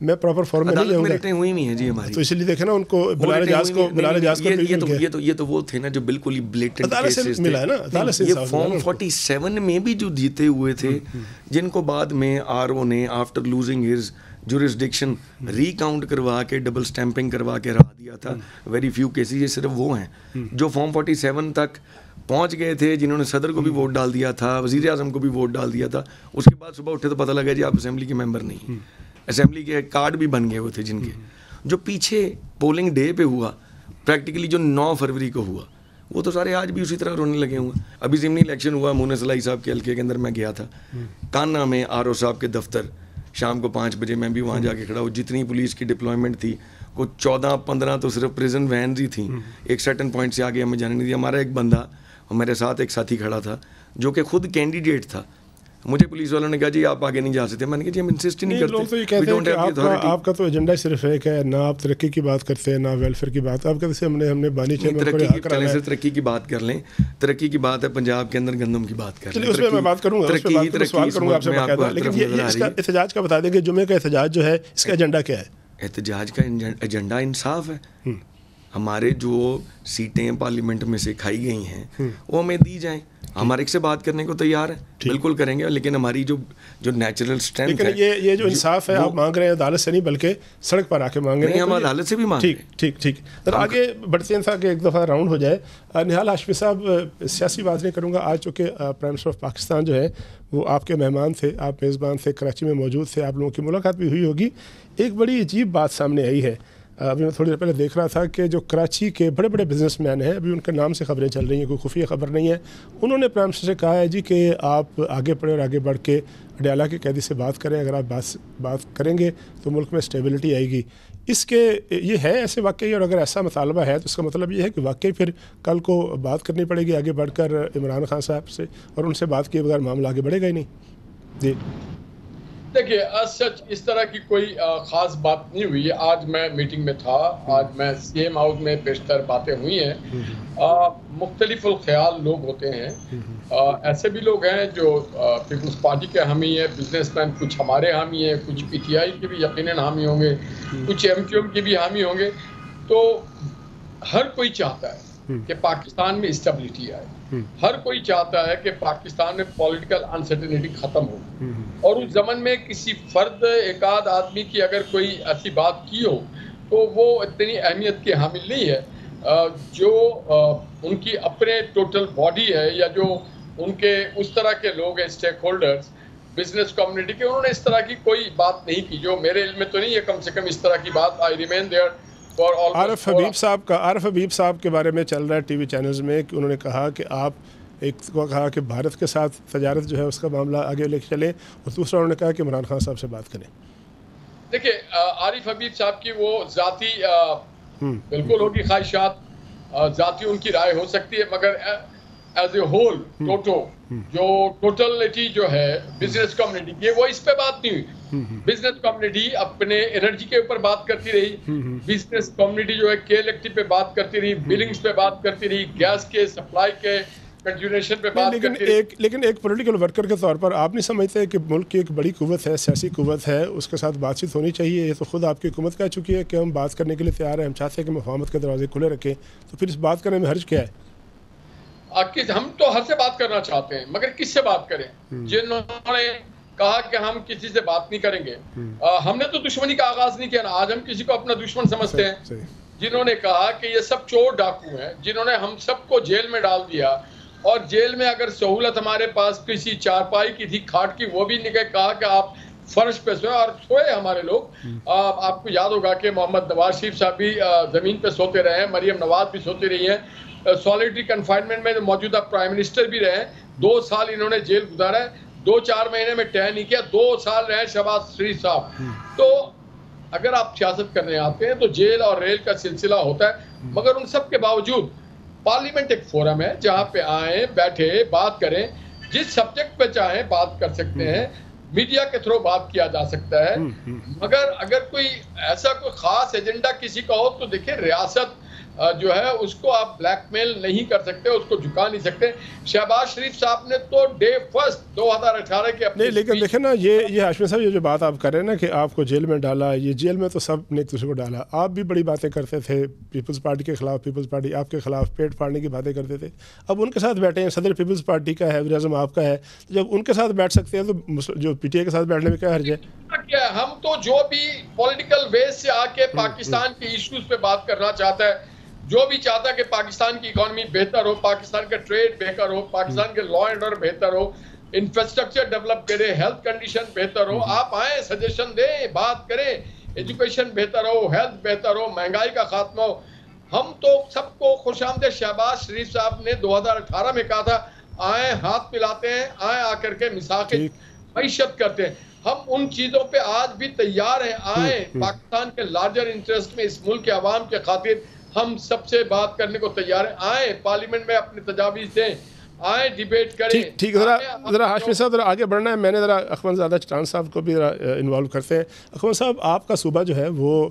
میں proper form میں نہیں جاؤں گا. ریٹیں ہوئی ہوئی ہیں جی ہماری, تو اس لیے دیکھیں نا ان کو بلال اجاز کو یہ تو وہ تھے نا جو بالکل ہی بلیٹنٹ کیسز ملا ہے نا عدالت سے. یہ فارم 47 میں بھی جو جیتے ہوئے تھے, جن کو بعد میں آر او نے آفٹر لوزنگ ہز جورسڈکشن ری کاؤنٹ کروا کے ڈبل اسٹیمپنگ کروا کے ہرا دیا تھا. ویری فیو کیسز, یہ صرف وہ ہیں جو فارم 47 تک پہنچ گئے تھے, جنہوں نے صدر کو بھی ووٹ ڈال دیا تھا, وزیر اعظم کو بھی ووٹ ڈال دیا تھا. اس کے بعد صبح اٹھے تو پتہ لگا جی آپ اسمبلی کے ممبر نہیں, اسمبلی کے کارڈ بھی بن گئے ہوئے تھے جن کے. جو پیچھے پولنگ ڈے پہ ہوا پریکٹیکلی, جو 9 فروری کو ہوا, وہ تو سارے آج بھی اسی طرح رونے لگے ہوئے. ابھی ضمنی الیکشن ہوا مونس صلاحی صاحب کے حلقے کے اندر, میں گیا تھا کانا میں آر او صاحب کے دفتر, شام کو 5 بجے میں بھی وہاں جا کے کھڑا ہوں. جتنی پولیس کی ڈپلائمنٹ تھی, وہ 14-15 تو صرف پریزن وینز ہی تھیں, ایک سرٹن پوائنٹ سے آگے ہمیں جانے نہیں دیا. ہمارا ایک بندہ اور میرے ساتھ ایک ساتھی کھڑا تھا جو کہ خود کینڈیڈیٹ تھا. مجھے پولیس والوں نے کہا جی آپ آگے نہیں جا سکتے. میں نے کہا جی ہم انسسٹ ہی نہیں کرتے. لوگ تو یہ کہتے ہیں کہ آپ کا تو ایجنڈا صرف ایک ہے, نہ آپ ترقی کی بات کرتے ہیں نہ ویلفیئر کی بات. آپ کہتے ہیں ہم نے بانی ترقی کی بات کر لیں. ترقی کی بات ہے پنجاب کے اندر گندم کی بات کر لیں. اس میں میں بات کروں گا, سوال کروں گا آپ سے باقاعدہ. لیکن یہ اس کا احتجاج کا بتا دیں کہ جمعے کا احتجاج جو ہے اس کا ایجنڈا کیا ہے؟ احتجاج کا ایجنڈا انصاف ہے. ہمارے جو سیٹیں پارلیمنٹ میں سے کھائی گئی ہیں وہ ہمیں دی جائیں. ہمارے سے بات کرنے کو تیار ہیں, بالکل کریں گے. لیکن ہماری جو نیچرل اسٹرینتھ ہے, یہ جو انصاف ہے آپ مانگ رہے ہیں عدالت سے نہیں بلکہ سڑک پر آ کے مانگ رہے ہیں. ہم عدالت سے بھی مانگ رہے ہیں. ٹھیک. آگے بڑھتے ہیں تھا کہ ایک دفعہ راؤنڈ ہو جائے. نہال ہاشمی صاحب, سیاسی بات نہیں کروں گا آج, چونکہ پرائم منسٹر آف پاکستان جو ہے وہ آپ کے مہمان تھے, آپ میزبان تھے, کراچی میں موجود تھے, آپ لوگوں کی ملاقات بھی ہوئی ہوگی. ایک بڑی عجیب بات سامنے آئی ہے. ابھی میں تھوڑی دیر پہلے دیکھ رہا تھا کہ جو کراچی کے بڑے بڑے بزنس مین ہیں, ابھی ان کے نام سے خبریں چل رہی ہیں, کوئی خفیہ خبر نہیں ہے, انہوں نے پرائم منسٹر سے کہا ہے جی کہ آپ آگے بڑھیں اور آگے بڑھ کے اڈیالہ کے قیدی سے بات کریں. اگر آپ بات کریں گے تو ملک میں اسٹیبلٹی آئے گی. اس کے یہ ہے ایسے واقعی, اور اگر ایسا مطالبہ ہے تو اس کا مطلب یہ ہے کہ واقعی پھر کل کو بات کرنی پڑے گی آگے بڑھ کر عمران خان صاحب سے, اور ان سے بات کیے بغیر معاملہ آگے بڑھے گا ہی نہیں. جی دیکھیے, سچ اس طرح کی کوئی خاص بات نہیں ہوئی ہے. آج میں میٹنگ میں تھا, آج میں سی ایم ہاؤس میں بیشتر باتیں ہوئی ہیں. مختلف الخیال لوگ ہوتے ہیں. ایسے بھی لوگ ہیں جو پیپلز پارٹی کے حامی ہیں, بزنس مین کچھ ہمارے حامی ہیں, کچھ پی ٹی آئی کے بھی یقیناً حامی ہوں گے, کچھ ایم کیو ایم کے بھی حامی ہوں گے. تو ہر کوئی چاہتا ہے کہ پاکستان میں اسٹیبلٹی آئے. ہر کوئی چاہتا ہے کہ پاکستان میں پولیٹیکل انسرٹنٹی ختم ہو. اور اس زمن میں کسی فرد, ایک آدھ آدمی کی اگر کوئی ایسی بات کی ہو تو وہ اتنی اہمیت کی حامل نہیں ہے. جو ان کی اپنے ٹوٹل باڈی ہے, یا جو ان کے اس طرح کے لوگ ہیں اسٹیک ہولڈرز بزنس کمیونٹی کے, انہوں نے اس طرح کی کوئی بات نہیں کی. جو میرے علم میں تو نہیں ہے کم سے کم اس طرح کی بات. آئی ریمین دیئر. عارف حبیب صاحب کے بارے میں چل رہا ہے ٹی وی چینلز میں کہ انہوں نے کہا کہ آپ ایک کو کہا کہ بھارت کے ساتھ تجارت جو ہے اس کا معاملہ آگے لے کے چلیں, اور دوسرا انہوں نے کہا کہ عمران خان صاحب سے بات کریں. دیکھیں, عارف حبیب صاحب کی وہ ذاتی بالکل ہوگی خواہشات, ذاتی ان کی رائے ہو سکتی ہے, مگر ایز اے ہول جو ٹوٹلٹی جو ہے بزنس کمیونٹی کی, وہ اس پہ بات نہیں ہوئی. بزنس کمیونٹی اپنے انرجی کے اوپر بات کرتی رہی, بزنس کمیونٹی جو ہے کے الیکٹرک پہ بات کرتی رہی, بلنگز پہ بات کرتی رہی, گیس کے سپلائی کے کنٹینیوشن پہ بات کرتی رہی. لیکن ایک پولیٹیکل ورکر کے طور پر آپ نہیں سمجھتے کہ ملک کی ایک بڑی قوت ہے, سیاسی قوت ہے, اس کے ساتھ بات چیت ہونی چاہیے؟ یہ تو خود آپ کی حکومت کہہ چکی ہے کہ ہم بات کرنے کے لیے تیار ہیں, ہم چاہتے ہیں کہ مفاہمت کے دروازے کھلے رکھیں, تو پھر اس بات کرنے میں حرج کیا ہے؟ ہم تو ہر سے بات کرنا چاہتے ہیں, مگر کس سے بات کریں؟ جنہوں نے کہا کہ ہم کسی سے بات نہیں کریں گے, ہم نے تو دشمنی کا آغاز نہیں کیا نا. آج ہم کسی کو اپنا دشمن سمجھتے ہیں. جنہوں نے کہا کہ یہ سب چور ڈاکو ہیں, جنہوں نے ہم سب کو جیل میں ڈال دیا, اور جیل میں اگر سہولت ہمارے پاس کسی چارپائی کی تھی, کھاٹ کی, وہ بھی نہیں کہا کہ آپ فرش پہ سوئے, اور سوئے ہمارے لوگ. آپ کو یاد ہوگا کہ محمد نواز شریف صاحب بھی زمین پہ سوتے رہے ہیں, مریم نواز بھی سوتی رہی ہیں, سالیٹری کنفائنمنٹ میں موجودہ پرائم منسٹر بھی رہے ہیں. 2 سال انہوں نے جیل گزارا ہے, 2-4 مہینے میں ٹین نہیں کیا, 2 سال رہے شہباز شریف صاحب. تو اگر آپ سیاست کرنے آتے ہیں تو جیل اور ریل کا سلسلہ ہوتا ہے, مگر ان سب کے باوجود پارلیمنٹ ایک فورم ہے جہاں پہ آئیں, بیٹھے, بات کریں, جس سبجیکٹ پہ چاہیں بات کر سکتے ہیں, میڈیا کے تھرو بات کیا جا سکتا ہے. مگر اگر کوئی ایسا کوئی خاص ایجنڈا کسی کا ہو تو دیکھیں, ریاست جو ہے اس کو آپ بلیک میل نہیں کر سکتے, اس کو جھکا نہیں سکتے. شہباز شریف صاحب نے تو ڈے فرسٹ 2018 کے نہیں, لیکن دیکھیں نا یہ ہاشمی صاحب یہ جو بات آپ کر رہے ہیں نا کہ آپ کو جیل میں ڈالا, یہ جیل میں تو سب نے ایک دوسرے کو ڈالا. آپ بھی بڑی باتیں کرتے تھے پیپلز پارٹی کے خلاف, پیپلز پارٹی آپ کے خلاف پیٹ پھاڑنے کی باتیں کرتے تھے. اب ان کے ساتھ بیٹھے ہیں, صدر پیپلز پارٹی کا ہے, وزیر اعظم آپ کا ہے, جب ان کے ساتھ بیٹھ سکتے ہیں تو جو پی ٹی آئی کے ساتھ بیٹھنے میں کیا حرج ہے؟ ہم تو جو بھی پولیٹیکل ویز سے آ کے پاکستان کے ایشوز پہ بات کرنا چاہتا ہے, جو بھی چاہتا ہے کہ پاکستان کی اکانومی بہتر ہو, پاکستان کا ٹریڈ بہتر ہو, پاکستان کے لا اینڈ آرڈر بہتر ہو, انفراسٹرکچر ڈیولپ کرے, ہیلتھ کنڈیشن بہتر ہو, آپ آئیں, سجیشن دیں, بات کریں, ایجوکیشن بہتر ہو, ہیلتھ بہتر ہو, مہنگائی کا خاتمہ ہو. ہم تو سب کو خوش آمدید. شہباز شریف صاحب نے 2018 میں کہا تھا آئیں ہاتھ پلاتے ہیں, آئیں آ کر کے مساق معیشت کرتے ہیں. ہم ان چیزوں پہ آج بھی تیار ہیں. آئیں پاکستان کے لارجر انٹرسٹ میں, اس ملک کے عوام کے خاطر ہم سب سے بات کرنے کو تیار ہیں. آئیں پارلیمنٹ میں اپنے تجاویز دیں, آئیں ڈیبیٹ کریں. ٹھیک, ذرا ہاشمی صاحب ذرا آگے بڑھنا ہے. میں نے ذرا اخوان زادہ چٹان صاحب کو بھی ذرا انوالو کرتے ہیں. اخوان صاحب, آپ کا صوبہ جو ہے وہ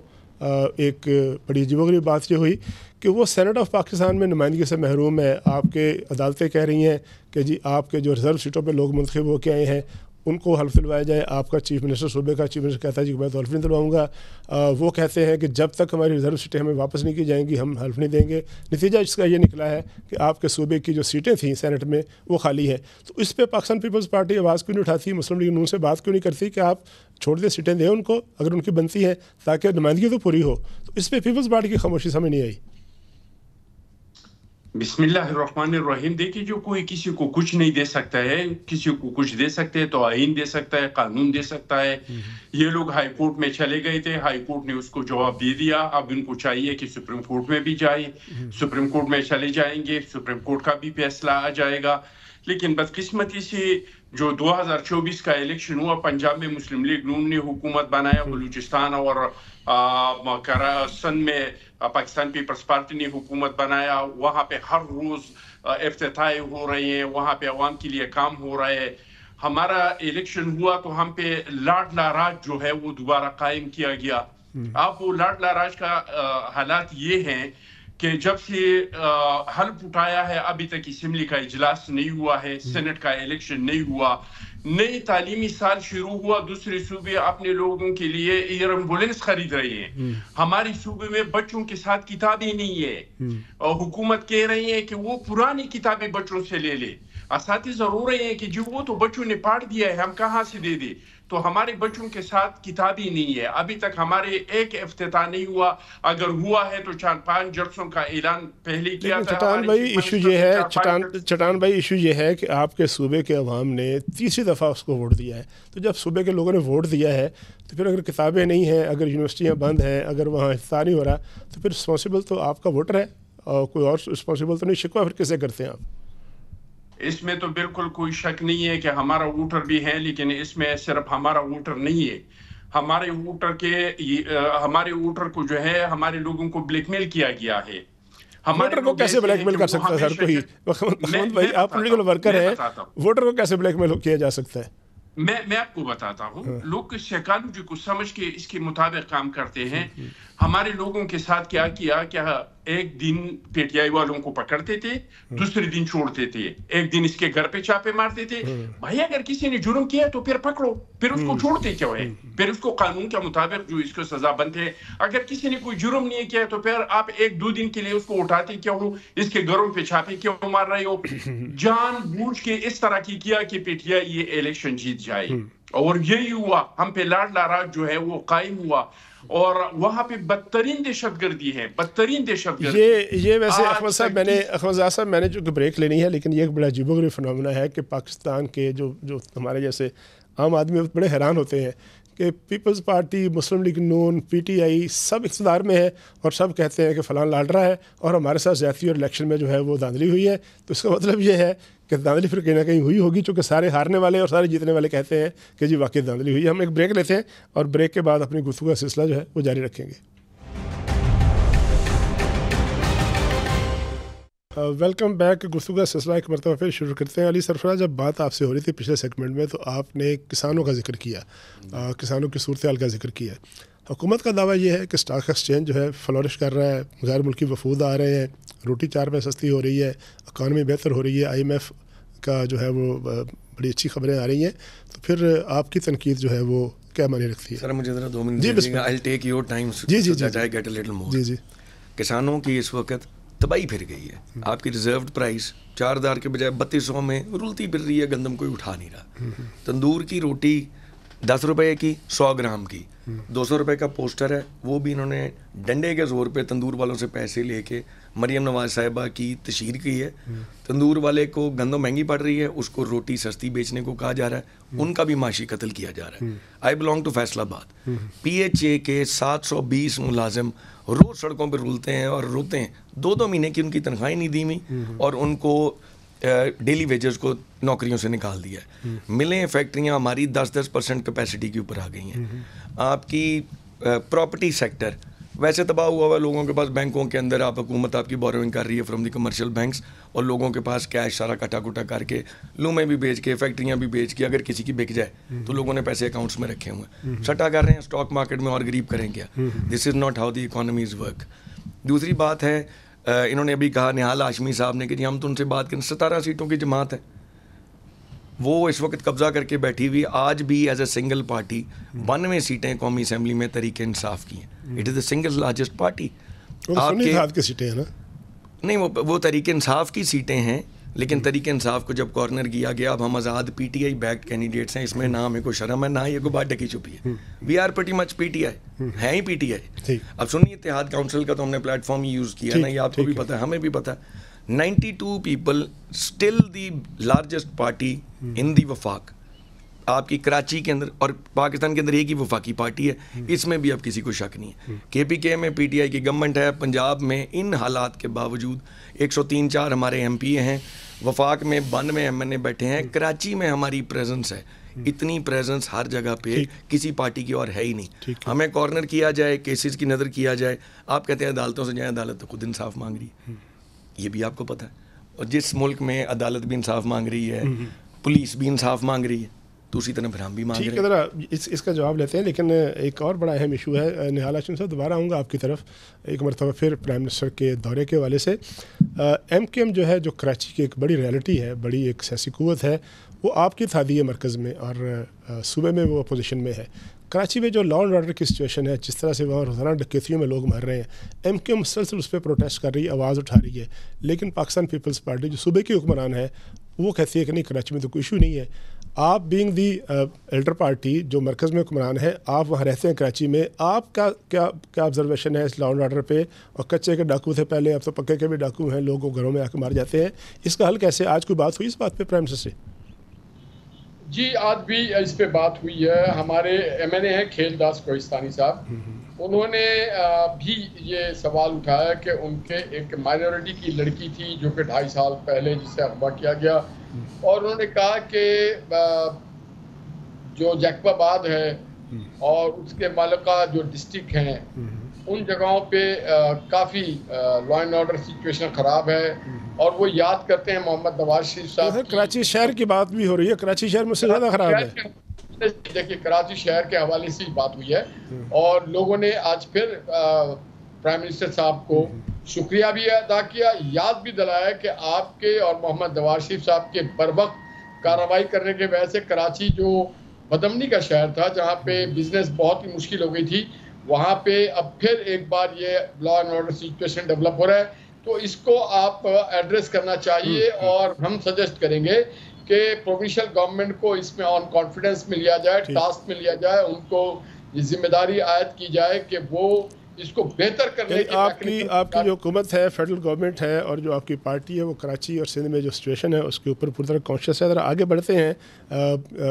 ایک بڑی عجیب و غریب بات یہ ہوئی کہ وہ سینٹ آف پاکستان میں نمائندگی سے محروم ہے. آپ کے عدالتیں کہہ رہی ہیں کہ جی آپ کے جو ریزرو سیٹوں پہ لوگ منتخب ہو کے آئے ہیں ان کو حلف دلوایا جائے. آپ کا چیف منسٹر, صوبے کا چیف منسٹر کہتا ہے جی میں تو حلف نہیں دلواؤں گا. وہ کہتے ہیں کہ جب تک ہماری ریزرو سیٹیں ہمیں واپس نہیں کی جائیں گی ہم حلف نہیں دیں گے. نتیجہ اس کا یہ نکلا ہے کہ آپ کے صوبے کی جو سیٹیں تھیں سینٹ میں وہ خالی ہیں. تو اس پہ پاکستان پیپلز پارٹی آواز کیوں نہیں اٹھاتی, مسلم لیگ نون سے بات کیوں نہیں کرتی کہ آپ چھوڑ دیں, سیٹیں دیں ان کو اگر ان کی بنتی ہے تاکہ نمائندگی تو پوری ہو. تو اس پہ پیپلز پارٹی کی خاموشی سمجھ نہیں آئی. بسم اللہ الرحمن الرحیم. دیکھیے, جو کوئی کسی کو کچھ نہیں دے سکتا ہے, کسی کو کچھ دے سکتے ہیں تو آئین دے سکتا ہے, قانون دے سکتا ہے. یہ لوگ ہائی کورٹ میں چلے گئے تھے, ہائی کورٹ نے اس کو جواب دے دیا. اب ان کو چاہیے کہ سپریم کورٹ میں بھی جائے, سپریم کورٹ میں چلے جائیں گے, سپریم کورٹ کا بھی فیصلہ آ جائے گا. لیکن بدقسمتی سے جو 2024 کا الیکشن ہوا, پنجاب میں مسلم لیگ نون نے حکومت بنایا, بلوچستان اور سندھ میں پاکستان پیپلز پارٹی نے حکومت بنایا. وہاں پہ ہر روز افتتاح ہو رہے ہیں, وہاں پہ عوام کے لیے کام ہو رہا ہے. ہمارا الیکشن ہوا تو ہم پہ لاڈلا راج جو ہے وہ دوبارہ قائم کیا گیا. اب وہ لاڈلا راج کا حالات یہ ہیں کہ جب سے حلف اٹھایا ہے ابھی تک اسمبلی کا اجلاس نہیں ہوا ہے, سینٹ کا الیکشن نہیں ہوا. نئی تعلیمی سال شروع ہوا, دوسرے صوبے اپنے لوگوں کے لیے ایئر ایمبولینس خرید رہے ہیں. ہماری صوبے میں بچوں کے ساتھ کتابیں نہیں ہے, اور حکومت کہہ رہی ہے کہ وہ پرانی کتابیں بچوں سے لے لے. اساتذہ ضرور رہے ہیں کہ جو وہ تو بچوں نے پڑھ دیا ہے, ہم کہاں سے دے دیں. تو ہمارے بچوں کے ساتھ کتابیں نہیں ہے. ابھی تک ہمارے ایک افتتاح نہیں ہوا, اگر ہوا ہے تو 4-5 جلسوں کا اعلان پہلے کیا تھا. چٹان بھائی ایشو یہ ہے, چٹان بھائی ایشو یہ ہے کہ آپ کے صوبے کے عوام نے تیسری دفعہ اس کو ووٹ دیا ہے. تو جب صوبے کے لوگوں نے ووٹ دیا ہے تو پھر اگر کتابیں نہیں ہیں, اگر یونیورسٹیاں بند ہیں, اگر وہاں افتتاح نہیں ہو رہا, تو پھر رسپانسیبل تو آپ کا ووٹر ہے, اور کوئی اور رسپانسیبل تو نہیں. شکوہ پھر کسے کرتے ہیں آپ؟ اس میں تو بالکل کوئی شک نہیں ہے کہ ہمارا ووٹر بھی ہے, لیکن اس میں صرف ہمارا ووٹر نہیں ہے. ہمارے ووٹر کو جو ہے ہمارے لوگوں کو بلیک میل کیا گیا ہے. ووٹر کو کیسے بلیک میل کر سکتا ہے سر کوئی؟ محمد بھائی آپ پولیٹیکل ورکر ہیں, ووٹر کو کیسے بلیک میل کیا جا سکتا ہے؟ میں آپ کو بتاتا ہوں. لوگ سائیکالوجی کو سمجھ کے اس کے مطابق کام کرتے ہیں. ہمارے لوگوں کے ساتھ کیا ایک دن پی ٹی آئی والوں کو پکڑتے تھے, دوسرے دن چھوڑتے تھے, ایک دن اس کے گھر پہ چھاپے مارتے تھے. بھائی اگر کسی نے جرم کیا تو پھر پکڑو, پھر اس کو چھوڑتے کیوں ہے؟ پھر اس کو قانون کے مطابق جو اس کو سزا بنتے ہے. اگر کسی نے کوئی جرم نہیں کیا تو پھر آپ 1-2 دن کے لیے اس کو اٹھاتے کیوں ہو, اس کے گھروں پہ چھاپے کیوں مار رہے ہو؟ جان بوجھ کے اس طرح کی کیا کہ پی ٹی آئی یہ الیکشن جیت جائے, اور یہی ہوا. ہم پہ لاڈلا راج جو ہے وہ قائم ہوا, اور وہاں پہ بدترین دہشت گردی ہے, بدترین دہشت گردی. یہ ویسے احمد صاحب میں نے جو بریک لینی ہے, لیکن یہ ایک بڑا عجیب و غریب فنامنا ہے کہ پاکستان کے جو ہمارے جیسے عام آدمی بڑے حیران ہوتے ہیں کہ پیپلز پارٹی, مسلم لیگ نون, پی ٹی آئی سب اقتدار میں ہے اور سب کہتے ہیں کہ فلاں لڑ رہا ہے اور ہمارے ساتھ زیادتی اور الیکشن میں جو ہے وہ دھاندلی ہوئی ہے. تو اس کا مطلب یہ ہے کہ دھاندلی پھر کہیں نہ کہیں ہوئی ہوگی, چونکہ سارے ہارنے والے اور سارے جیتنے والے کہتے ہیں کہ جی واقعی دھاندلی ہوئی ہے. ہم ایک بریک لیتے ہیں اور بریک کے بعد اپنی گفتگو کا سلسلہ جو ہے وہ جاری رکھیں گے. Welcome back. گفتگو کا سلسلہ ایک مرتبہ پھر شروع کرتے ہیں. علی سرفراز, جب بات آپ سے ہو رہی تھی پچھلے سیگمنٹ میں تو آپ نے کسانوں کا ذکر کیا, کسانوں کی صورتحال کا ذکر کیا. حکومت کا دعویٰ یہ ہے کہ اسٹاک ایکسچینج جو ہے فلورش کر رہا ہے, غیر ملکی وفود آ رہے ہیں, روٹی 4 روپے سستی ہو رہی ہے, اکانومی بہتر ہو رہی ہے, IMF کا جو ہے وہ بڑی اچھی خبریں آ رہی ہیں. تو پھر آپ کی تنقید جو ہے وہ کیا معنی رکھتی ہے؟ سر مجھے ذرا 2 منٹ دیجیے گا. I'll take your time so that I get a little more. جی. کسانوں کی اس وقت تباہی پھر گئی ہے. آپ کی ریزروڈ پرائس 4000 کے بجائے 3200 میں رولتی پھر رہی ہے, گندم کوئی اٹھا نہیں رہا. تندور کی روٹی 10 روپے کی 100 گرام کی 200 روپے کا پوسٹر ہے, وہ بھی انہوں نے ڈنڈے کے زور پہ تندور والوں سے پیسے لے کے مریم نواز صاحبہ کی تشہیر کی ہے. تندور والے کو گندم مہنگی پڑ رہی ہے, اس کو روٹی سستی بیچنے کو کہا جا رہا ہے, ان کا بھی معاشی قتل کیا جا رہا ہے. آئی بلانگ ٹو فیصل آباد. PHA کے 720 ملازم روز سڑکوں پہ رولتے ہیں اور روتے ہیں. 2 مہینے کی ان کی تنخواہیں نہیں دی ہوئی, اور ان کو ڈیلی ویجز کو نوکریوں سے نکال دیا ہے. ملیں فیکٹریاں ہماری 10% کیپیسٹی کے اوپر آ گئی ہیں. آپ کی پراپرٹی سیکٹر ویسے تباہ ہوا ہوا, لوگوں کے پاس بینکوں کے اندر آپ حکومت آپ کی بوروئنگ کر رہی ہے فرام دی کمرشل بینکس, اور لوگوں کے پاس کیش سارا کٹا کٹا کر کے لومیں بھی بیچ کے فیکٹریاں بھی بیچ کے, اگر کسی کی بک جائے تو لوگوں نے پیسے اکاؤنٹس میں رکھے ہوئے ہیں, سٹا کر رہے ہیں اسٹاک مارکیٹ میں, اور غریب کریں کیا. This is not how the economies work. دوسری بات ہے, انہوں نے ابھی کہا نہال ہاشمی صاحب نے کہ جی ہم تو ان سے بات کریں, 17 سیٹوں کی جماعت ہے, وہ اس وقت قبضہ کر کے بیٹھی ہوئی. آج بھی ایز اے سنگل پارٹی 92 سیٹیں قومی اسمبلی میں تحریک انصاف کی ہیں. It is the single largest party. آپ کے سیٹیں ہیں نا؟ نہیں, وہ تحریک انصاف کی سیٹیں ہیں, لیکن تحریک انصاف کو جب کارنر کیا گیا, اب ہم آزاد PTI بیکڈ کینڈیڈیٹس ہیں, اس میں نہ ہمیں کوئی شرم ہے نہ یہ کوئی بات ڈکی چھپی ہے. We are pretty much PTI, ہیں ہی PTI. اب سنیے, اتحاد کونسل کا تو ہم نے پلیٹ فارم یوز کیا نا, یہ آپ کو بھی پتہ ہے, ہمیں بھی پتہ ہے. 92 people still the largest party in the وفاق. آپ کی کراچی کے اندر اور پاکستان کے اندر ایک ہی وفاقی پارٹی ہے, اس میں بھی اب کسی کو شک نہیں ہے. KPK میں PTI کی گورنمنٹ ہے, پنجاب میں ان حالات کے باوجود 103-4 ہمارے MP ہیں, وفاق میں 92 MNA بیٹھے ہیں, کراچی میں ہماری پریزنس ہے. اتنی پریزنس ہر جگہ پہ کسی پارٹی کی اور ہے ہی نہیں. ہمیں کارنر کیا جائے, کیسز کی نظر کیا جائے, آپ کہتے ہیں عدالتوں سے جائیں, عدالت تو خود انصاف مانگ رہی ہے, یہ بھی آپ کو پتہ ہے. اور جس ملک میں عدالت بھی انصاف مانگ رہی ہے, پولیس بھی انصاف مانگ رہی ہے, تو اسی طرح پھر ہم بھی مانگ رہے ہیں. ٹھیک ہے, ذرا اس کا جواب لیتے ہیں. لیکن ایک اور بڑا اہم ایشو ہے. نہال ہاشمی صاحب, دوبارہ آؤں گا آپ کی طرف ایک مرتبہ پھر پرائم منسٹر کے دورے کے حوالے سے. MKM جو ہے, جو کراچی کی ایک بڑی ریالٹی ہے, بڑی ایک سیاسی قوت ہے, وہ آپ کی اتحادی ہے مرکز میں, اور صوبے میں وہ اپوزیشن میں ہے. کراچی میں جو لا اینڈ آرڈر کی سچویشن ہے, جس طرح سے وہاں روزانہ ڈکیتیوں میں لوگ مر رہے ہیں, MKM مسلسل اس پہ پروٹیسٹ کر رہی ہے, آواز اٹھا رہی ہے. لیکن پاکستان پیپلز پارٹی جو صوبے کی حکمران ہے, وہ کہتی ہے کہ نہیں, کراچی میں تو کوئی ایشو نہیں ہے. آپ بینگ دی ایلڈر پارٹی جو مرکز میں حکمران ہے, آپ وہاں رہتے ہیں کراچی میں, آپ کا کیا آبزرویشن ہے اس لا اینڈ آرڈر پہ؟ اور کچے کے ڈاکو تھے پہلے, اب تو پکے کے بھی ڈاکو ہیں, لوگوں گھروں میں آ کے مار جاتے ہیں. اس کا حل کیسے؟ آج کوئی بات ہوئی اس بات پہ پرائم منسٹر سے؟ جی, آج بھی اس پہ بات ہوئی ہے. ہمارے MNA ہیں کھیل داس کوہستانی صاحب, انہوں نے بھی یہ سوال اٹھایا کہ ان کے ایک مائنورٹی کی لڑکی تھی جو کہ 2.5 سال پہلے جسے اغوا کیا گیا, اور انہوں نے کہا کہ جو جیکب آباد ہے اور اس کے مالکہ جو ڈسٹرکٹ ہیں, ان جگہوں پہ کافی لا اینڈ آرڈر سچویشن خراب ہے, اور وہ یاد کرتے ہیں محمد نواز شریف صاحب. کراچی شہر کی بات بھی ہو رہی ہے, کراچی شہر میں سے زیادہ خراب ہے. دیکھیے, کراچی شہر کے حوالے سے بات ہوئی ہے, اور لوگوں نے آج پھر پرائم منسٹر صاحب کو شکریہ بھی ادا کیا, یاد بھی دلایا کہ آپ کے اور محمد نواز شریف صاحب کے بروقت کارروائی کرنے کی وجہ سے کراچی جو بدامنی کا شہر تھا, جہاں پہ بزنس بہت ہی مشکل ہو گئی تھی, وہاں پہ اب پھر ایک بار یہ law and order situation develop ہو رہا ہے. تو اس کو آپ ایڈریس کرنا چاہیے, اور ہم سجیسٹ کریں گے کہ پروونشل گورنمنٹ کو اس میں آن کانفیڈنس میں لیا جائے, ٹاسک میں لیا جائے, ان کو یہ ذمہ داری عائد کی جائے کہ وہ اس کو بہتر کرنے کے. آپ کی جو حکومت ہے, فیڈرل گورنمنٹ ہے, اور جو آپ کی پارٹی ہے, وہ کراچی اور سندھ میں جو سچویشن ہے اس کے اوپر پوری طرح کانشیس ہے. ذرا آگے بڑھتے ہیں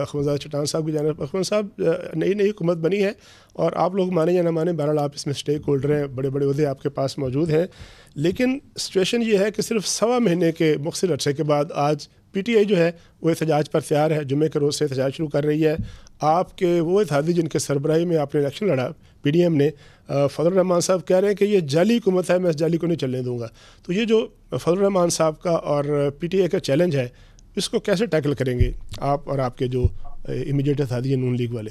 اخوان چٹان صاحب کی جانب. اخوان صاحب, نئی حکومت بنی ہے, اور آپ لوگ مانیں یا نہ مانیں, بہرحال آپ اس میں اسٹیک ہولڈر ہیں, بڑے بڑے عہدے آپ کے پاس موجود ہیں. لیکن سچویشن یہ ہے کہ صرف 1.25 مہینے کے مختصر عرصے کے بعد آج PTI جو ہے وہ احتجاج پر تیار ہے. جمعے کے روز سے احتجاج شروع کر رہی ہے. آپ کے وہ اتحادی جن کے سربراہی میں آپ نے الیکشن لڑا, PDM نے, فضل الرحمان صاحب کہہ رہے ہیں کہ یہ جعلی حکومت ہے, میں اس جعلی کو نہیں چلنے دوں گا. تو یہ جو فضل الرحمان صاحب کا اور PTI کا چیلنج ہے, اس کو کیسے ٹیکل کریں گے آپ اور آپ کے جو امیڈیٹ اتحادی ہیں نون لیگ والے؟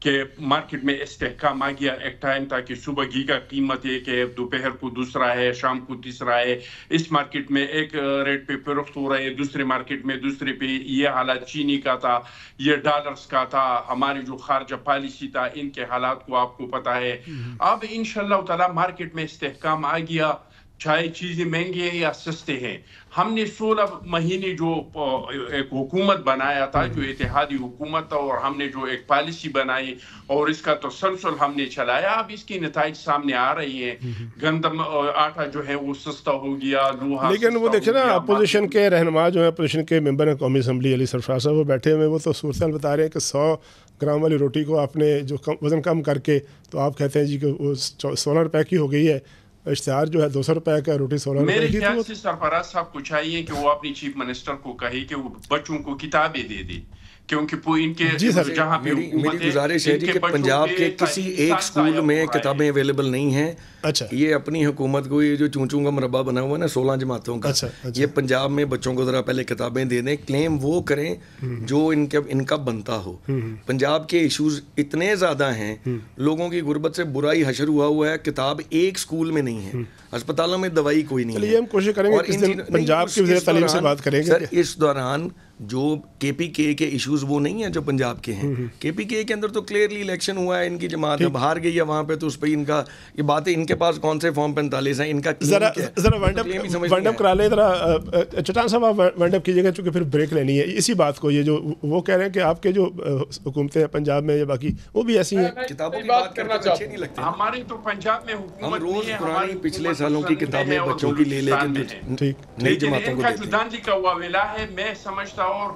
کہ مارکیٹ میں استحکام آ گیا، ایک ٹائم تھا کہ صبح گھی کا قیمت ایک ہے، دوپہر کو دوسرا ہے، شام کو تیسرا ہے، اس مارکیٹ میں ایک ریٹ پہ فروخت ہو رہا ہے، دوسرے مارکیٹ میں دوسرے پہ. یہ حالات چینی کا تھا، یہ ڈالرز کا تھا، ہماری جو خارجہ پالیسی تھا ان کے حالات کو آپ کو پتا ہے. اب انشاءاللہ تعالی مارکیٹ میں استحکام آ گیا، چاہے چیزیں مہنگی ہیں یا سستے ہیں. ہم نے 16 مہینے جو ایک حکومت بنایا تھا، جو اتحادی حکومت تھا، اور ہم نے جو ایک پالیسی بنائی اور اس کا تسلسل ہم نے چلایا، اب اس کی نتائج سامنے آ رہی ہیں. گندم آٹا جو ہے وہ سستا ہو گیا، لوہا. لیکن وہ دیکھیں نا، اپوزیشن کے رہنما جو ہیں، اپوزیشن کے ممبر ہیں قومی اسمبلی علی سرفراز صاحب، وہ بیٹھے ہوئے، وہ تو صورتحال بتا رہے ہیں کہ 100 گرام والی روٹی کو آپ نے جو وزن کم کر کے، تو آپ کہتے ہیں جی کہ وہ 16 روپے کی ہو گئی ہے. اشتہار جو ہے 200 روپے کا، روٹی 16 روپے کی. میرے خیال سے سرفراز صاحب کو چاہیے کہ وہ اپنی چیف منسٹر کو کہے کہ وہ بچوں کو کتابیں دے دے، کیونکہ ان کے جہاں پہ میری گزارش ہے جی کہ پنجاب کے کسی ایک سکول میں کتابیں اویلیبل نہیں ہیں. اچھا، یہ اپنی حکومت کو، یہ جو چونچوں کا مربع بنا ہوا ہے نا 16 جماعتوں کا، یہ پنجاب میں بچوں کو ذرا پہلے کتابیں دے دیں. کلیم وہ کریں جو ان کا بنتا ہو. پنجاب کے ایشوز اتنے زیادہ ہیں، لوگوں کی غربت سے برا ہی حشر ہوا ہے. کتاب ایک سکول میں نہیں ہے، اسپتالوں میں دوائی کوئی نہیں ہے. چلیے ہم کوشش کریں گے کس دن پنجاب کی وزیر تعلیم سے بات کریں گے. سر اس دوران جو کے پی کے ایشوز وہ نہیں ہیں جو پنجاب کے ہیں. کے پی کے اندر تو کلیئرلی الیکشن ہوا ہے، ان کی جماعت اب ہار گئی ہے وہاں پہ، تو اس پہ ان کا یہ بات ہے. ان کے پاس کون سے فارم 45 ہیں، ان کا ذرا وائنڈ اپ کرا لیں. ذرا چٹان صاحب آپ وائنڈ اپ کیجیے گا، چونکہ پھر بریک لینی ہے. اسی بات کو، یہ جو وہ کہہ رہے ہیں کہ آپ کے جو حکومتیں ہیں پنجاب میں یا باقی وہ بھی ایسی ہیں. کتابوں کی بات کرنا اچھے نہیں لگتے. ہماری تو پنجاب میں حکومت، ہم روز پرانی پچھلے سالوں کی کتابیں بچوں کی لے کے نئی جماعتوں کو دیتے ہیں. گاندھی کا وہ ویلا ہے، میں سمجھتا ہوں، اور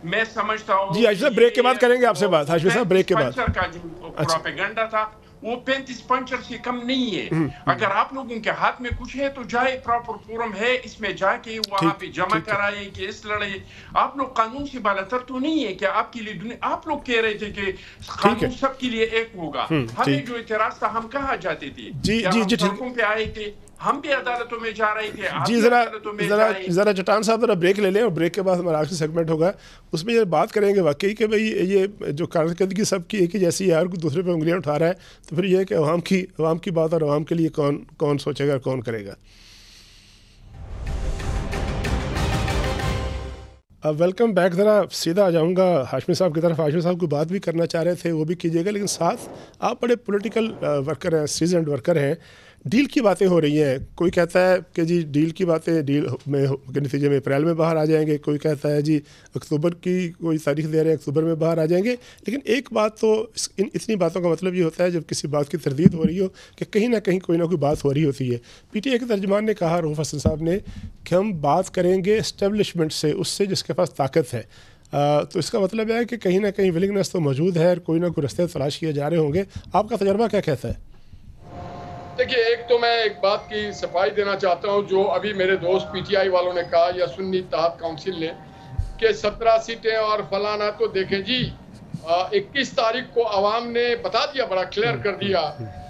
میں سمجھتا ہوں جی عاشق صاحب بریک کے بعد کریں گے آپ سے بات. عاشق صاحب بریک کے بعد کا جو پروپیگنڈا تھا وہ 35 پنچر سے کم نہیں ہے. اگر آپ لوگوں کے ہاتھ میں کچھ ہے تو جائے، پراپر فورم ہے، اس میں جا کے وہاں پہ جمع کرائے کہ اس لڑائی. آپ لوگ قانون سے بالاتر تو نہیں ہے کہ آپ کے لیے دنیا، آپ لوگ کہہ رہے تھے کہ قانون سب کے لیے ایک ہوگا. ہمیں جو اعتراض تھا، ہم کہاں جاتے تھے؟ ہم سڑکوں پہ آئے تھے، ہم بھی عدالتوں میں جا رہے تھے. جی ذرا چٹان صاحب ذرا بریک لے لیں، اور بریک کے بعد ہمارا آخری سیگمنٹ ہوگا، اس میں یہ بات کریں گے واقعی کہ بھئی یہ جو کارکردگی سب کی ایک ہی جیسی ہے، ہر کوئی دوسرے پہ انگلیاں اٹھا رہا ہے، تو پھر یہ ہے کہ عوام کی بات اور عوام کے لیے کون سوچے گا، کون کرے گا. اب ویلکم بیک. ذرا سیدھا آ جاؤں گا ہاشمی صاحب کی طرف. ہاشمی صاحب کوئی بات بھی کرنا چاہ رہے تھے، وہ بھی کیجیے گا، لیکن ساتھ آپ بڑے پولیٹیکل ورکر ہیں، سیزنڈ ورکر ہیں. ڈیل کی باتیں ہو رہی ہیں، کوئی کہتا ہے کہ جی ڈیل کی باتیں ڈیل میں کے نتیجے میں اپریل میں باہر آ جائیں گے، کوئی کہتا ہے جی اکتوبر کی کوئی تاریخ دے رہے ہیں، اکتوبر میں باہر آ جائیں گے. لیکن ایک بات تو اتنی باتوں کا مطلب یہ ہوتا ہے جب کسی بات کی تردید ہو رہی ہو کہ کہیں نہ کہیں کوئی نہ کوئی بات ہو رہی ہوتی ہے. پی ٹی آئی کے ترجمان نے کہا، رؤوف حسن صاحب نے، کہ ہم بات کریں گے اسٹیبلشمنٹ سے، اس سے جس کے پاس طاقت ہے. تو اس کا مطلب ہے کہ کہیں نہ کہیں ولنگنس تو موجود ہے اور کوئی نہ کوئی رستے تلاش کیے جا رہے ہوں گے. آپ کا تجربہ کیا کہتا ہے؟ دیکھیے، ایک تو میں ایک بات کی صفائی دینا چاہتا ہوں، جو ابھی میرے دوست پی ٹی آئی والوں نے کہا یا سنی اتحاد کونسل نے کہ 17 سیٹیں اور فلانا، تو دیکھیں جی 21 تاریخ کو عوام نے بتا دیا، بڑا کلیئر کر دیا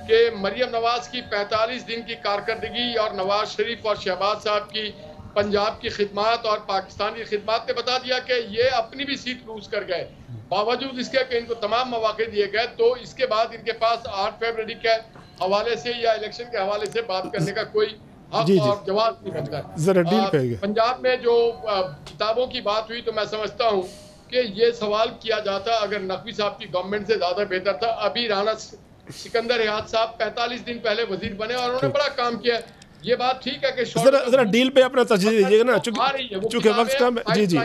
کہ مریم نواز کی 45 دن کی کارکردگی اور نواز شریف اور شہباز صاحب کی پنجاب کی خدمات اور پاکستان کی خدمات نے بتا دیا کہ یہ اپنی بھی سیٹ لوز کر گئے، باوجود اس کے کہ ان کو تمام مواقع دیے گئے. تو اس کے بعد ان کے پاس 8 فروری کے حوالے سے یا الیکشن کے حوالے سے بات کرنے کا کوئی حق اور جواز نہیں بچتا. پنجاب میں جو کتابوں کی بات ہوئی، تو میں سمجھتا ہوں کہ یہ سوال کیا جاتا اگر نقوی صاحب کی گورنمنٹ سے زیادہ بہتر تھا. ابھی رانا سکندر ریاض صاحب 45 دن پہلے وزیر بنے اور انہوں نے بڑا کام کیا. یہ بات ٹھیک ہے کہ ذرا ڈیل پہ اپنا تجزیہ دیجیے گا نا، چونکہ وقت کم ہے. جی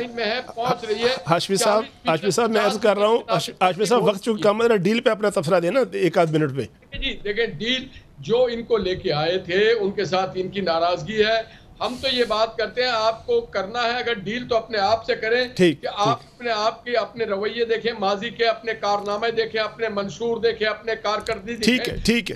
پہنچ رہی ہے. ہاشمی صاحب میں عرض کر رہا ہوں، ہاشمی صاحب وقت چونکہ کم ہے، ڈیل پہ اپنا تبصرہ دینا ایک آدھ منٹ پہ. جی دیکھیں، ڈیل جو ان کو لے کے آئے تھے ان کے ساتھ ان کی ناراضگی ہے. ہم تو یہ بات کرتے ہیں آپ کو کرنا ہے اگر ڈیل تو اپنے آپ سے کریں، کہ آپ اپنے آپ کے اپنے رویے دیکھیں، ماضی کے اپنے کارنامے دیکھیں، اپنے منشور دیکھیں، اپنے کارکردگی دیکھیں،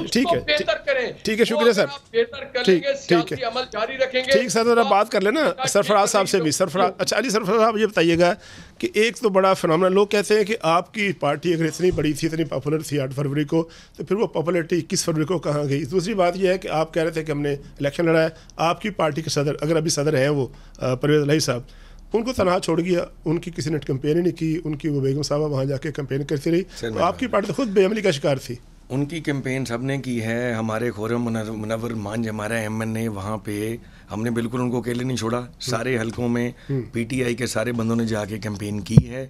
بہتر کریں. ٹھیک ہے، شکریہ سر. بہتر کریں گے، سیاسی عمل جاری رکھیں گے. ٹھیک سر، ذرا بات کر لینا سرفراز صاحب سے بھی. سرفراز، اچھا علی سرفراز صاحب یہ بتائیے گا کہ ایک تو بڑا فنامنا، لوگ کہتے ہیں کہ آپ کی پارٹی اگر اتنی بڑی تھی، اتنی پاپولر تھی 8 فروری کو، تو پھر وہ پاپولرٹی 21 فروری کو کہاں گئی؟ دوسری بات یہ ہے کہ آپ کہہ رہے تھے کہ ہم نے الیکشن لڑا ہے، آپ کی پارٹی کے صدر، اگر ابھی صدر ہیں وہ پرویز الہی صاحب، ان کو تنہا چھوڑ گیا، ان کی کسی نے کمپین ہی نہیں کی، ان کی وہ بیگم صاحبہ وہاں جا کے کمپین کرتی رہی، تو آپ کی پارٹی تو خود بے عملی کا شکار تھی. ان کی کیمپین سب نے کی ہے. ہمارے خورم منور مانج ہمارا ایم این اے وہاں پہ، ہم نے بالکل ان کو اکیلے نہیں چھوڑا. سارے حلقوں میں پی ٹی آئی کے سارے بندوں نے جا کے کیمپین کی ہے.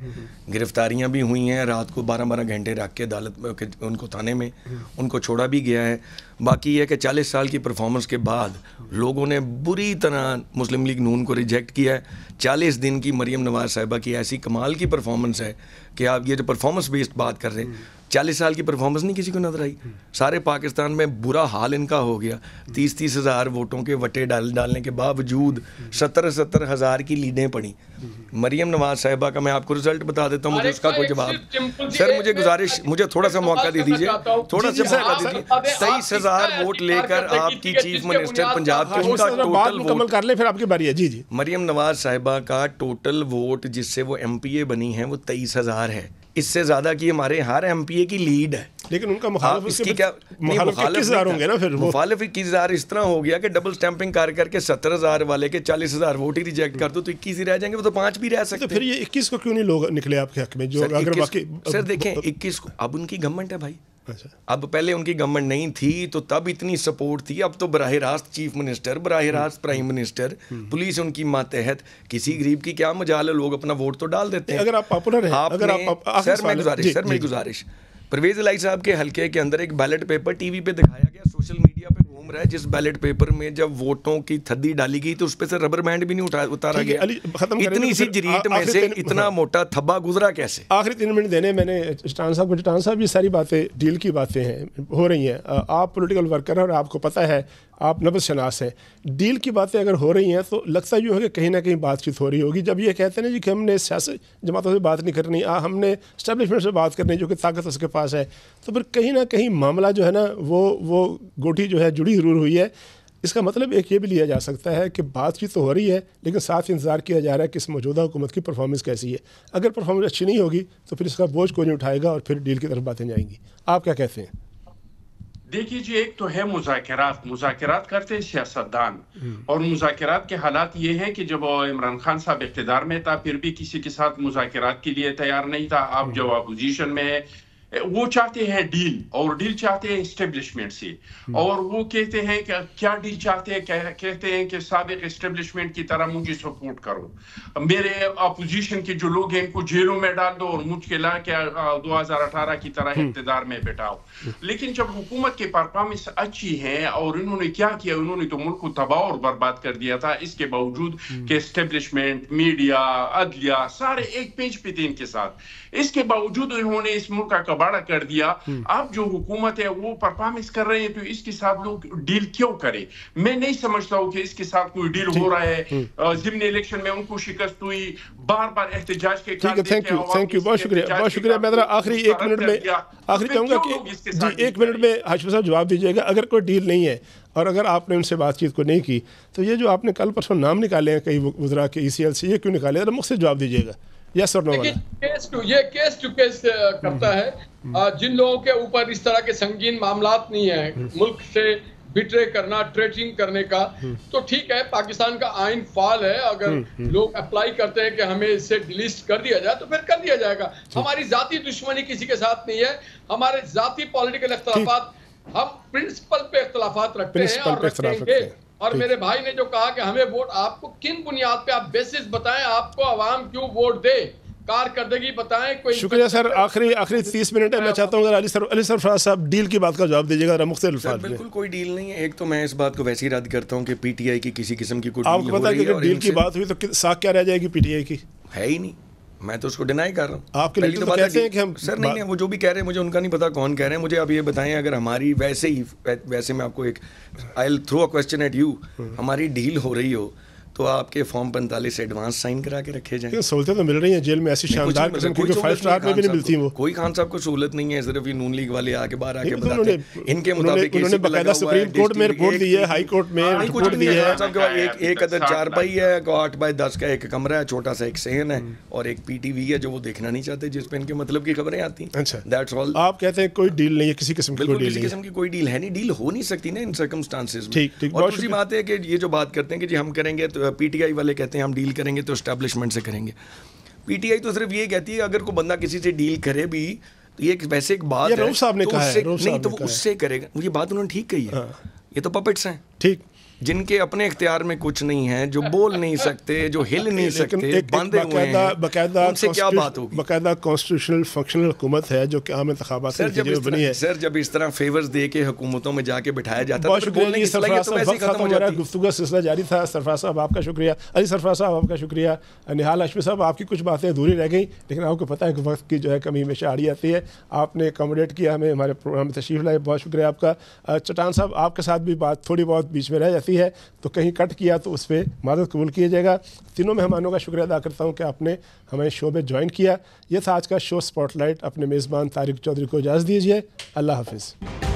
گرفتاریاں بھی ہوئی ہیں، رات کو 12 گھنٹے رکھ کے عدالت میں ان کو تھانے میں ان کو چھوڑا بھی گیا ہے. باقی یہ کہ 40 سال کی پرفارمنس کے بعد لوگوں نے بری طرح مسلم لیگ نون کو ریجیکٹ کیا ہے. 40 دن کی مریم نواز صاحبہ کی ایسی کمال کی پرفارمنس ہے کہ آپ یہ جو پرفارمنس بیسڈ بات کر رہے ہیں، 40 سال کی پرفارمنس نہیں کسی کو نظر آئی. سارے پاکستان میں برا حال ان کا ہو گیا. 30 ہزار ووٹوں کے وٹے ڈالنے کے باوجود 70 ہزار کی لیڈیں پڑیں. مریم نواز صاحبہ کا میں آپ کو رزلٹ بتا دیتا ہوں، مجھے اس کا کوئی جواب. سر مجھے گزارش، مجھے تھوڑا سا موقع دے دیجیے، تھوڑا سا موقع دیجیے. 23,000 ووٹ لے کر آپ کی چیف منسٹر پنجاب کے، ان کا ٹوٹل مکمل کر لیں پھر آپ کی باری ہے. جی مریم نواز صاحبہ کا ٹوٹل ووٹ جس سے وہ ایم پی اے بنی ہیں وہ 23,000 ہے. اس سے زیادہ کی ہمارے ہر ایم پی اے کی لیڈ ہے. لیکن ان کا مخالف اس کی کیا مخالف 21,000 اس طرح ہو گیا کہ ڈبل سٹیمپنگ کر کے 70,000 والے کے 40,000 ووٹ ہی ریجیکٹ کر دو تو 21 ہی رہ جائیں گے. وہ تو 5 بھی رہ سکتے. تو پھر یہ 21 کو کیوں نہیں لوگ نکلے آپ کے حق میں؟ جو اگر واقعی سر دیکھیں 21 کو اب ان کی گورنمنٹ ہے بھائی. اب پہلے ان کی گورنمنٹ نہیں تھی تو تب اتنی سپورٹ تھی. اب تو براہ راست چیف منسٹر، براہ راست پرائم منسٹر، پولیس ان کی ماتحت. کسی غریب کی کیا مجال ہے، لوگ اپنا ووٹ تو ڈال دیتے ہیں. اگر آپ پاپولر ہیں، سر میری گزارش پرویز الہی صاحب کے حلقے کے اندر ایک بیلٹ پیپر ٹی وی پہ دکھایا گیا، سوشل میڈیا پہ گھوم رہا ہے، جس بیلٹ پیپر میں جب ووٹوں کی تھدی ڈالی گئی تو اس پہ سے ربر بینڈ بھی نہیں اتارا گیا. اتنی سی جریٹ میں سے اتنا موٹا تھبا گزرا کیسے؟ آخری 3 منٹ دینے میں نے اسٹان صاحب کو. اسٹان صاحب یہ ساری باتیں ڈیل کی باتیں ہیں، ہو رہی ہیں. آپ پولیٹیکل ورکر ہیں اور آپ کو پتہ ہے، آپ نبض شناس ہیں. ڈیل کی باتیں اگر ہو رہی ہیں تو لگتا یوں ہے کہ کہیں نہ کہیں بات چیت ہو رہی ہوگی. جب یہ کہتے ہیں نا جی کہ ہم نے سیاسی جماعتوں سے بات نہیں کرنی، ہم نے اسٹیبلشمنٹ سے بات کرنی جو کہ طاقت اس کے پاس ہے، تو پھر کہیں نہ کہیں معاملہ جو ہے نا وہ گوٹھی جو ہے جڑی ضرور ہوئی ہے. اس کا مطلب ایک یہ بھی لیا جا سکتا ہے کہ بات چیت تو ہو رہی ہے لیکن ساتھ انتظار کیا جا رہا ہے کہ اس موجودہ حکومت کی پرفارمنس کیسی ہے. اگر پرفارمنس اچھی نہیں ہوگی تو پھر اس کا بوجھ کوئی نہیں اٹھائے گا اور پھر ڈیل کی طرف باتیں جائیں گی. آپ کیا کہتے ہیں؟ دیکھیے جی، ایک تو ہے مذاکرات کرتے سیاستدان، اور مذاکرات کے حالات یہ ہیں کہ جب عمران خان صاحب اقتدار میں تھا پھر بھی کسی کے ساتھ مذاکرات کے لیے تیار نہیں تھا. اب جب اپوزیشن میں ہے وہ چاہتے ہیں ڈیل، اور ڈیل چاہتے ہیں اسٹیبلشمنٹ سے. اور وہ کہتے ہیں کہ کیا ڈیل چاہتے ہیں، کہتے ہیں کہ سابق اسٹیبلشمنٹ کی طرح مجھے سپورٹ کرو، میرے اپوزیشن کے جو لوگ ہیں ان کو جیلوں میں ڈال دو اور مجھ کے لا کے 2018 کی طرح اقتدار میں بیٹھاؤ. لیکن جب حکومت کے پرفارمنس اچھی ہے، اور انہوں نے کیا کیا، انہوں نے تو ملک کو تباہ اور برباد کر دیا تھا. اس کے باوجود کہ اسٹیبلشمنٹ، میڈیا، عدلیہ سارے ایک پیج پہ تھے ان کے ساتھ، اس کے باوجود انہوں نے اس ملک کا کباڑا کر دیا. اب جو حکومت ہے وہ پرفارمنس کر رہے ہیں تو اس کے ساتھ لوگ ڈیل کیوں کرے؟ میں نہیں سمجھتا ہوں کہ اس کے ساتھ کوئی ڈیل ہو رہا ہے. ضمن الیکشن میں ان کو شکست ہوئی، بار احتجاج کے تھینک یو، بہت شکریہ. میں ذرا آخری 1 منٹ میں آخری چاہوں گا کہ جی 1 منٹ میں ہاشم صاحب جواب دیجیے گا. اگر کوئی ڈیل نہیں ہے اور اگر آپ نے ان سے بات چیت کو نہیں کی تو یہ جو آپ نے کل پرسوں نام نکالے ہیں کئی وزراء کے ECL سے، یہ کیوں نکالے؟ ذرا مختصر جواب دیجیے گا. یس اور نو والا. یہ کیس ٹو کیس کرتا ہے. جن لوگوں کے اوپر اس طرح کے سنگین معاملات نہیں ہیں، ملک سے بٹرے کرنا، ٹریٹنگ کرنے کا، تو ٹھیک ہے، پاکستان کا آئین فعال ہے. اگر لوگ اپلائی کرتے ہیں کہ ہمیں اس سے ڈیلیسٹ کر دیا جائے تو پھر کر دیا جائے گا. ہماری ذاتی دشمنی کسی کے ساتھ نہیں ہے، ہمارے ذاتی پولیٹیکل اختلافات، ہم پرنسپل پہ اختلافات رکھتے ہیں اور رکھیں گے. اور میرے بھائی نے جو کہا کہ ہمیں ووٹ، آپ کو کن بنیاد پہ، آپ بیسس بتائیں، آپ کو عوام کیوں ووٹ دے، کارکردگی بتائیں. کوئی شکریہ سر. آخری 30 منٹ ہے. میں چاہتا ہوں علی سرفراز صاحب ڈیل کی بات کا جواب دیجیے گا مختلف الفاظ میں. بالکل کوئی ڈیل نہیں ہے. ایک تو میں اس بات کو ویسے ہی رد کرتا ہوں کہ پی ٹی آئی کی کسی قسم کی کوئی آپ کو پتا ہے کہ ڈیل کی بات ہوئی تو ساکھ کیا رہ جائے گی پی ٹی آئی کی؟ ہے ہی نہیں. میں تو اس کو ڈینائی کر رہا ہوں. آپ کے لیڈر تو کہتے ہیں کہ ہم سر نہیں، وہ جو بھی کہہ رہے ہیں مجھے ان کا نہیں پتا کون کہہ رہے ہیں. مجھے آپ یہ بتائیں، اگر ہماری ویسے میں آپ کو ایک I will throw a question at you, ہماری ڈیل ہو رہی ہو تو آپ کے فارم 45 ایڈوانس سائن کرا کے رکھے جائیں. سہولتیں تو مل رہی ہیں جیل میں ایسی شاندار قسم کی 5 اسٹار میں بھی نہیں ملتی. وہ کوئی خان صاحب کو سہولت نہیں ہے, صرف یہ نون لیگ والے آ کے باہر آ کے بتاتے ہیں ان کے مطابق. انہوں نے باقاعدہ سپریم کورٹ میں رپورٹ دی ہے, ہائی کورٹ میں رپورٹ دی ہے. ایک عدد 4 پائی ہے, 8x10 کا ایک کمرہ ہے, چھوٹا سا ایک صحن ہے, اور ایک پی ٹی وی ہے جو وہ دیکھنا نہیں چاہتے, جس پہ ان کے مطلب کی خبریں آتی ہیں. اچھا, دیٹس آل. آپ کہتے ہیں کوئی ڈیل نہیں ہے, کسی قسم کی کوئی ڈیل نہیں ہے. کسی قسم کی کوئی ڈیل ہے نہیں, ڈیل ہو نہیں سکتی نا ان سرکمسٹانسز میں. ٹھیک. اور دوسری بات ہے کہ یہ جو بات کرتے ہیں کہ جی ہم کریں گے, تو پی ٹی آئی والے کہتے ہیں ہم ڈیل کریں گے تو اسٹیبلشمنٹ سے کریں گے. پی ٹی آئی تو صرف یہ کہتی ہے اگر کوئی بندہ کسی سے ڈیل کرے بھی تو یہ ویسے ایک بات ہے, روف صاحب نے کہا ہے, نہیں تو وہ اس سے کرے گا. یہ بات انہوں نے ٹھیک کہی ہے. یہ تو پپٹس ہیں, ٹھیک, جن کے اپنے اختیار میں کچھ نہیں ہے, جو بول نہیں سکتے, جو ہل نہیں سکتے, باندھے ہوئے ہیں. ان سے کیا بات ہوگی؟ باقاعدہ کانسٹیٹیوشنل فنکشنل حکومت ہے جو کہ عام انتخابات سے بنی ہے. سر جب اس طرح فیورز دے کے حکومتوں میں جا کے بٹھایا جاتا ہے. بہت شکریہ سرفراز صاحب, ہمارا گفتگو کا سلسلہ جاری تھا. سرفراز صاحب آپ کا شکریہ, علی سرفراز صاحب آپ کا شکریہ. نہال ہاشمی صاحب آپ کی کچھ باتیں ادھوری رہ گئیں, لیکن آپ کو پتہ ہے کہ وقت کی جو ہے کمی ہمیشہ آڑی آتی ہے. آپ نے اکاموڈیٹ کیا ہمیں, ہمارے پروگرام میں تشریف لائے, بہت شکریہ آپ کا. چٹان صاحب آپ کے ساتھ بھی بات تھوڑی بہت بیچ میں رہ جاتی ہے, تو کہیں کٹ کیا تو اس پہ معذرت قبول کیے جائے گا. تینوں مہمانوں کا شکریہ ادا کرتا ہوں کہ آپ نے ہمیں شو میں جوائن کیا. یہ تھا آج کا شو اسپاٹ لائٹ. اپنے میزبان طارق چودھری کو اجازت دیجیے. اللہ حافظ.